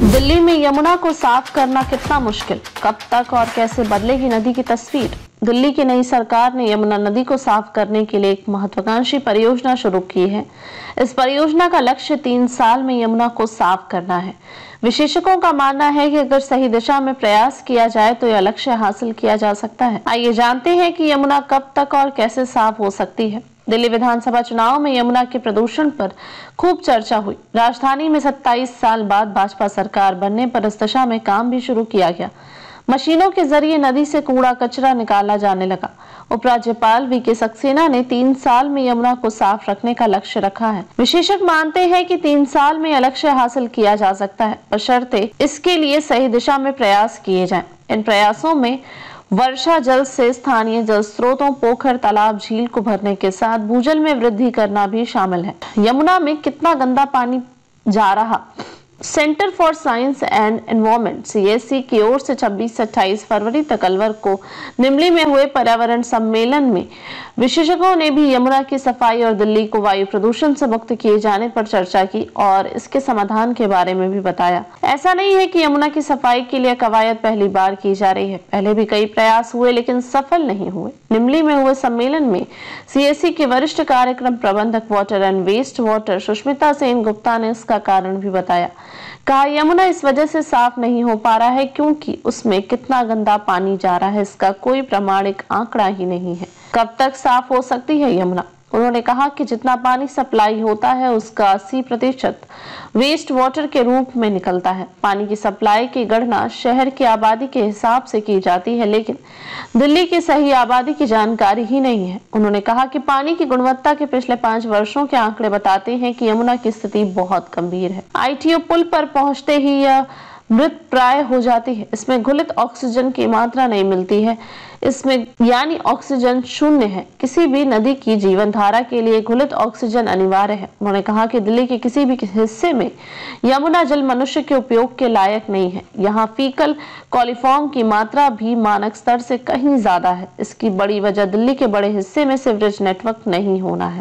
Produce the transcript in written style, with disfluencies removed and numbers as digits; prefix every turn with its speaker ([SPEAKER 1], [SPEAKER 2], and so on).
[SPEAKER 1] दिल्ली में यमुना को साफ करना कितना मुश्किल, कब तक और कैसे बदलेगी नदी की तस्वीर। दिल्ली की नई सरकार ने यमुना नदी को साफ करने के लिए एक महत्वाकांक्षी परियोजना शुरू की है। इस परियोजना का लक्ष्य 3 साल में यमुना को साफ करना है। विशेषज्ञों का मानना है कि अगर सही दिशा में प्रयास किया जाए तो यह लक्ष्य हासिल किया जा सकता है। आइए जानते हैं कि यमुना कब तक और कैसे साफ हो सकती है। दिल्ली विधानसभा चुनाव में यमुना के प्रदूषण पर खूब चर्चा हुई। राजधानी में 27 साल बाद भाजपा सरकार बनने पर इस दिशा में काम भी शुरू किया गया। मशीनों के जरिए नदी से कूड़ा कचरा निकाला जाने लगा। उपराज्यपाल वीके सक्सेना ने 3 साल में यमुना को साफ रखने का लक्ष्य रखा है। विशेषज्ञ मानते हैं कि 3 साल में यह लक्ष्य हासिल किया जा सकता है, बशर्ते इसके लिए सही दिशा में प्रयास किए जाएं। इन प्रयासों में वर्षा जल से स्थानीय जल स्रोतों, पोखर, तालाब, झील को भरने के साथ भूजल में वृद्धि करना भी शामिल है। यमुना में कितना गंदा पानी जा रहा, centre for science and environment (CSE) की ओर से 26 से 28 फरवरी तक अलवर को निमली में हुए पर्यावरण सम्मेलन में विशेषज्ञों ने भी यमुना की सफाई और दिल्ली को वायु प्रदूषण से मुक्त किए जाने पर चर्चा की और इसके समाधान के बारे में भी बताया। ऐसा नहीं है कि यमुना की सफाई के लिए कवायद पहली बार की जा रही है। पहले भी कई प्रयास हुए लेकिन सफल नहीं हुए। निमली में हुए सम्मेलन में CSE के वरिष्ठ कार्यक्रम प्रबंधक water and waste water Sushmita Sen Gupta ने इसका कारण भी बताया। कहा, यमुना इस वजह से साफ नहीं हो पा रहा है क्योंकि उसमें कितना गंदा पानी जा रहा है इसका कोई प्रामाणिक आंकड़ा ही नहीं है। कब तक साफ हो सकती है यमुना? उन्होंने कहा कि जितना पानी सप्लाई होता है उसका 80% वेस्ट वाटर के रूप में निकलता है। पानी की सप्लाई की गणना शहर की आबादी के हिसाब से की जाती है, लेकिन दिल्ली की सही आबादी की जानकारी ही नहीं है। उन्होंने कहा कि पानी की गुणवत्ता के पिछले 5 वर्षों के आंकड़े बताते हैं कि यमुना की स्थिति बहुत गंभीर है। ITO पुल पर पहुंचते ही यह मृत प्राय हो जाती है। इसमें घुलित ऑक्सीजन की मात्रा नहीं मिलती है, इसमें यानी ऑक्सीजन शून्य है। किसी भी नदी की जीवन धारा के लिए घुलित ऑक्सीजन अनिवार्य है। उन्होंने कहा कि दिल्ली के किसी भी हिस्से में यमुना जल मनुष्य के उपयोग के लायक नहीं है। यहाँ फीकल कॉलीफॉर्म की मात्रा भी मानक स्तर से कहीं ज्यादा है। इसकी बड़ी वजह दिल्ली के बड़े हिस्से में सीवरेज नेटवर्क नहीं होना है।